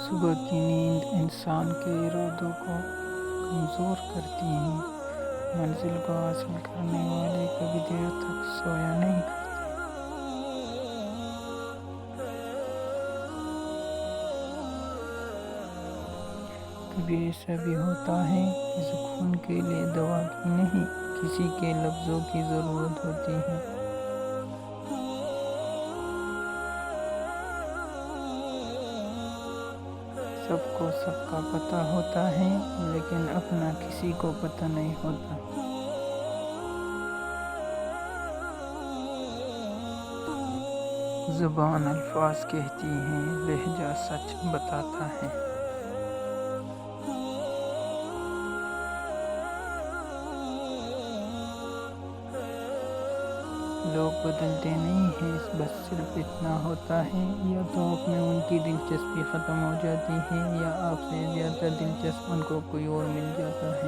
صبح کی نیند انسان کے ارادوں کو کمزور کرتی ہے۔ منزل کو حاصل کرنے والے کبھی دیر تک سویا نہیں کرتے۔ کبھی ایسا بھی ہوتا ہے کہ سکون کے لیے دوا کی نہیں، کسی کے لفظوں کی ضرورت ہوتی ہے۔ سب کو سب کا پتہ ہوتا ہے، لیکن اپنا کسی کو پتہ نہیں ہوتا۔ زبان الفاظ کہتی ہے، لہجہ سچ بتاتا ہے۔ لوگ بدلتے نہیں ہیں، بس صرف اتنا ہوتا ہے، یا تو آپ میں ان کی دلچسپی ختم ہو جاتی ہے یا آپ سے زیادہ دلچسپ ان کو کوئی اور مل جاتا ہے۔